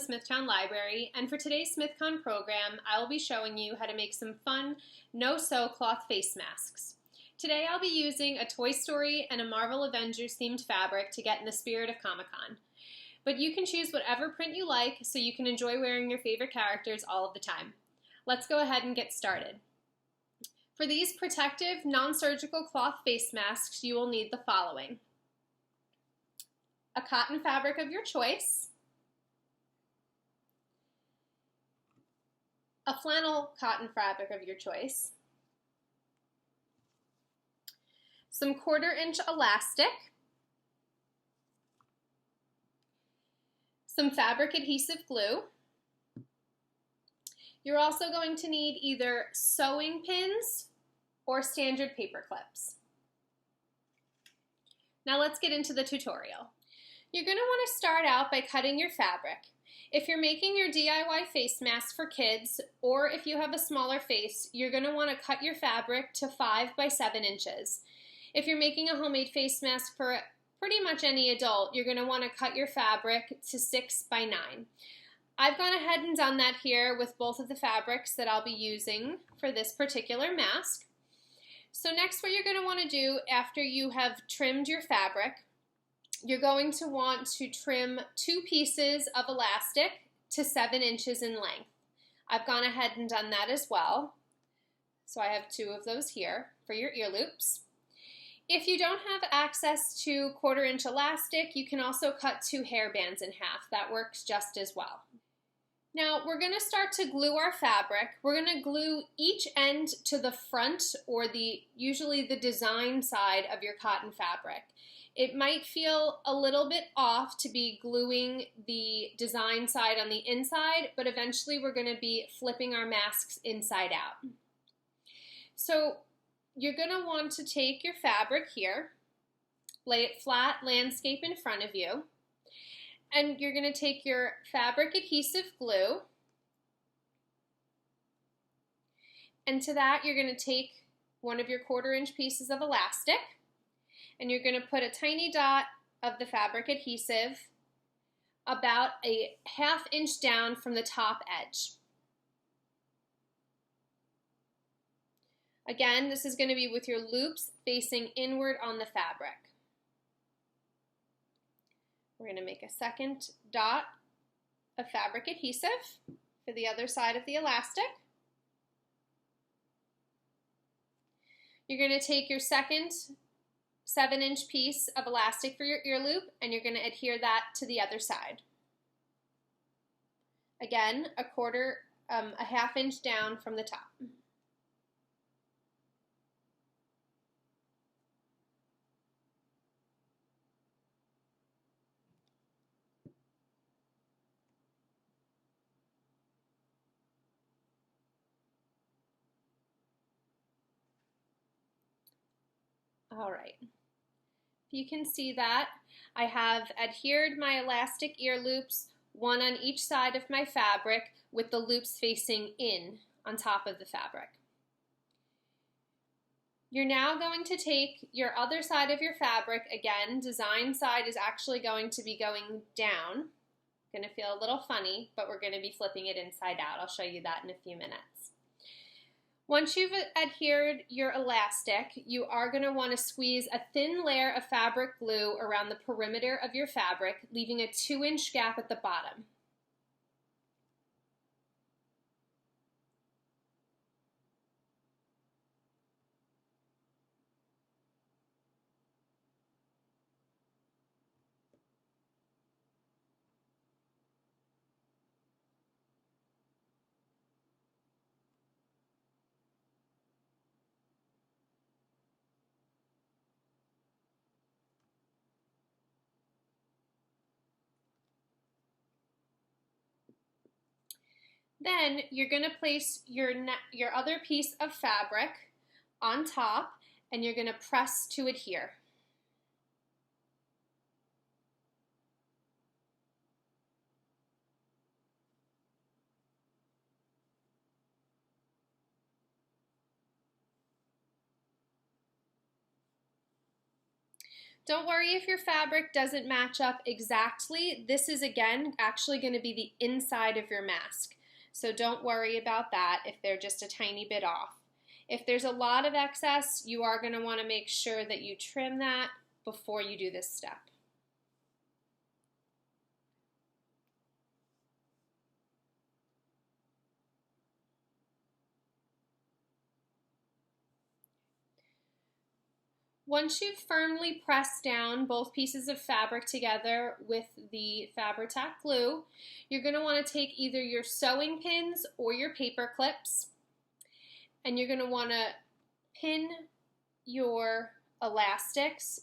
SmithCon Library, and for today's SmithCon program, I will be showing you how to make some fun no-sew cloth face masks. Today I'll be using a Toy Story and a Marvel Avengers themed fabric to get in the spirit of Comic-Con. But you can choose whatever print you like so you can enjoy wearing your favorite characters all of the time. Let's go ahead and get started. For these protective, non-surgical cloth face masks, you will need the following: a cotton fabric of your choice, a flannel cotton fabric of your choice, some 1/4-inch elastic, some fabric adhesive glue. You're also going to need either sewing pins or standard paper clips. Now let's get into the tutorial. You're going to want to start out by cutting your fabric. If you're making your DIY face mask for kids, or if you have a smaller face, you're going to want to cut your fabric to 5 by 7 inches. If you're making a homemade face mask for pretty much any adult, you're going to want to cut your fabric to 6 by 9. I've gone ahead and done that here with both of the fabrics that I'll be using for this particular mask. So next, what you're going to want to do after you have trimmed your fabric, you're going to want to trim 2 pieces of elastic to 7 inches in length. I've gone ahead and done that as well. So I have 2 of those here for your ear loops. If you don't have access to 1/4-inch elastic, you can also cut 2 hair bands in half. That works just as well. Now we're going to start to glue our fabric. We're going to glue each end to the front, or usually the design side of your cotton fabric. It might feel a little bit off to be gluing the design side on the inside, but eventually we're going to be flipping our masks inside out. So you're going to want to take your fabric here, lay it flat, landscape in front of you, and you're going to take your fabric adhesive glue, and to that you're going to take one of your 1/4-inch pieces of elastic, and you're going to put a tiny dot of the fabric adhesive about a 1/2 inch down from the top edge. Again, this is going to be with your loops facing inward on the fabric. We're going to make a second dot of fabric adhesive for the other side of the elastic. You're going to take your second 7-inch piece of elastic for your ear loop, and you're going to adhere that to the other side. Again, a 1/2 inch down from the top. All right, if you can see that, I have adhered my elastic ear loops, one on each side of my fabric, with the loops facing in on top of the fabric. You're now going to take your other side of your fabric. Again, design side is actually going to be going down. Going to feel a little funny, but we're going to be flipping it inside out. I'll show you that in a few minutes. Once you've adhered your elastic, you are going to want to squeeze a thin layer of fabric glue around the perimeter of your fabric, leaving a 2-inch gap at the bottom. Then you're going to place your other piece of fabric on top, and you're going to press to adhere. Don't worry if your fabric doesn't match up exactly. This is, again, actually going to be the inside of your mask. So don't worry about that if they're just a tiny bit off. If there's a lot of excess, you are going to want to make sure that you trim that before you do this step. Once you've firmly pressed down both pieces of fabric together with the Fabri-Tac glue, you're going to want to take either your sewing pins or your paper clips, and you're going to want to pin your elastics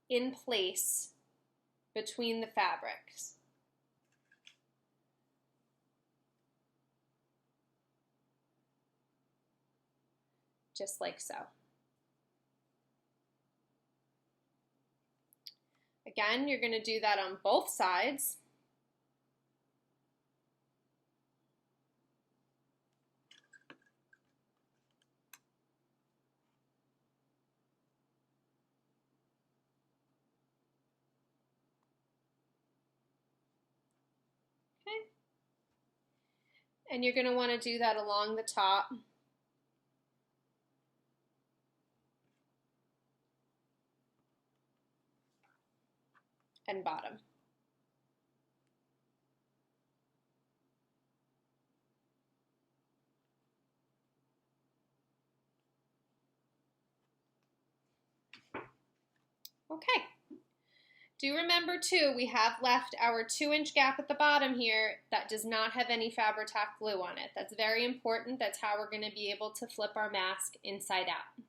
in place between the fabrics. Just like so. Again, you're going to do that on both sides. Okay. And you're going to want to do that along the top. And bottom. Okay. Do remember too, we have left our 2-inch gap at the bottom here that does not have any Fabri-Tac glue on it. That's very important. That's how we're going to be able to flip our mask inside out.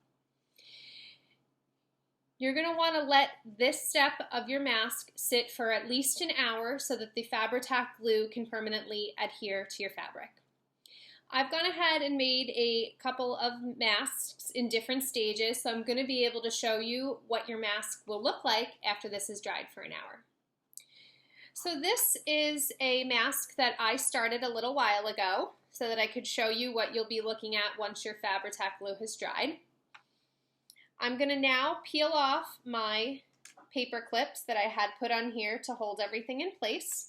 You're going to want to let this step of your mask sit for at least an hour so that the Fabri-Tac glue can permanently adhere to your fabric. I've gone ahead and made a couple of masks in different stages, so I'm going to be able to show you what your mask will look like after this is dried for an hour. So this is a mask that I started a little while ago so that I could show you what you'll be looking at once your Fabri-Tac glue has dried. I'm going to now peel off my paper clips that I had put on here to hold everything in place.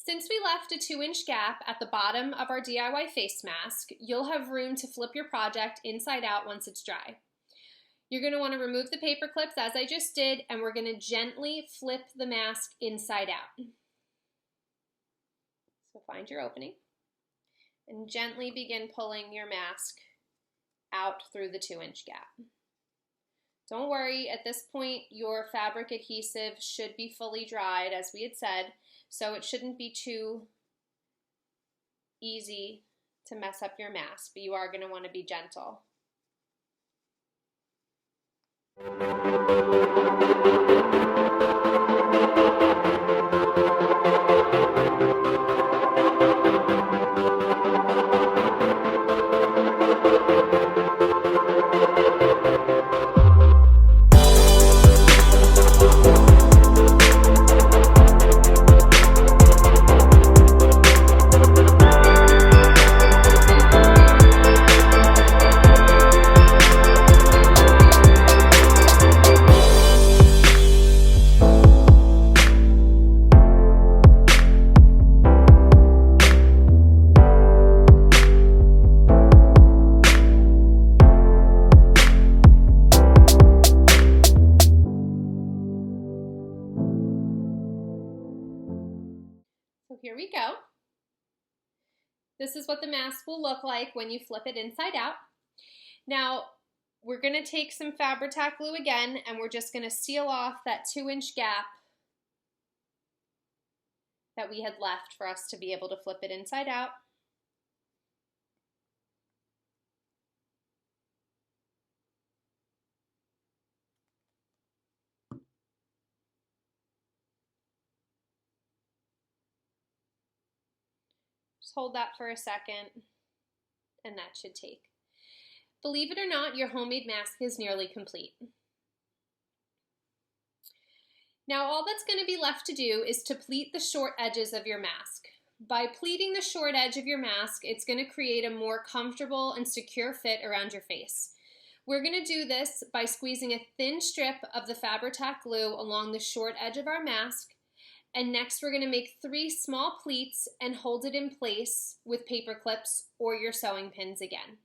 Since we left a 2-inch gap at the bottom of our DIY face mask, you'll have room to flip your project inside out once it's dry. You're going to want to remove the paper clips as I just did, and we're going to gently flip the mask inside out. So find your opening and gently begin pulling your mask out through the 2-inch gap. Don't worry, at this point your fabric adhesive should be fully dried as we had said, so it shouldn't be too easy to mess up your mask, but you are going to want to be gentle. So here we go. This is what the mask will look like when you flip it inside out. Now, we're going to take some Fabri-Tac glue again, and we're just going to seal off that 2-inch gap that we had left for us to be able to flip it inside out. Just hold that for a second, and that should take. Believe it or not, your homemade mask is nearly complete. Now all that's going to be left to do is to pleat the short edges of your mask. By pleating the short edge of your mask, it's going to create a more comfortable and secure fit around your face. We're going to do this by squeezing a thin strip of the Fabri-Tac glue along the short edge of our mask, and next we're going to make 3 small pleats and hold it in place with paper clips or your sewing pins again.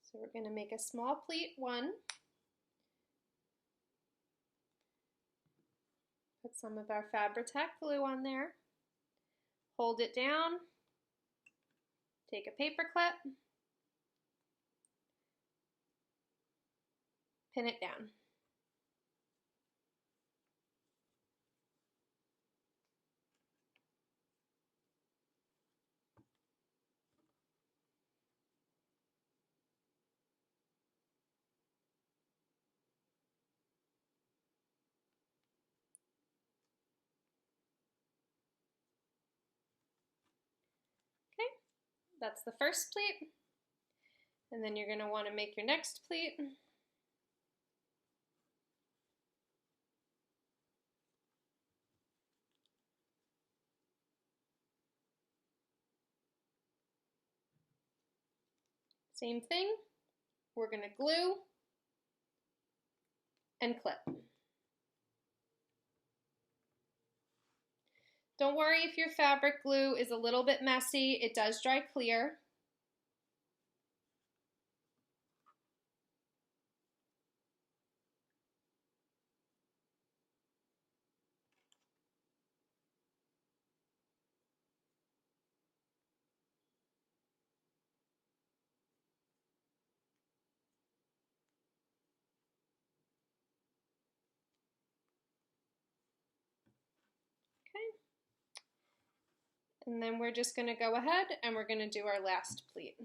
So we're going to make a small pleat 1, put some of our Fabri-Tac glue on there, hold it down, take a paper clip, pin it down. That's the first pleat, and then you're going to want to make your next pleat. Same thing, we're going to glue and clip. Don't worry if your fabric glue is a little bit messy, it does dry clear. And then we're just going to go ahead and we're going to do our last pleat.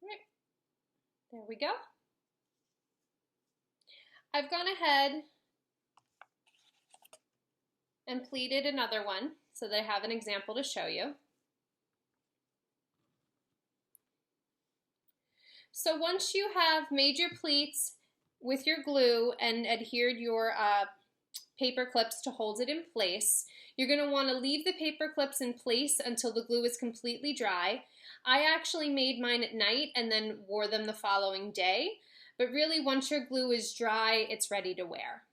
Right. There we go. I've gone ahead and pleated another one so that I have an example to show you. So once you have made your pleats with your glue and adhered your paper clips to hold it in place, you're going to want to leave the paper clips in place until the glue is completely dry. I actually made mine at night and then wore them the following day, but really once your glue is dry, it's ready to wear.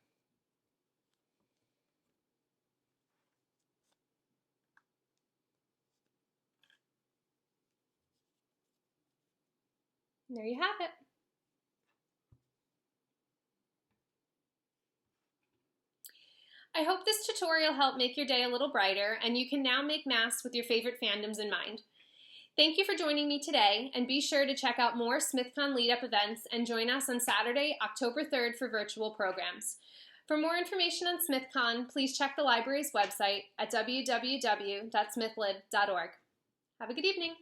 And there you have it. I hope this tutorial helped make your day a little brighter, and you can now make masks with your favorite fandoms in mind. Thank you for joining me today, and be sure to check out more SmithCon lead-up events and join us on Saturday, October 3rd for virtual programs. For more information on SmithCon, please check the library's website at www.smithlib.org. Have a good evening.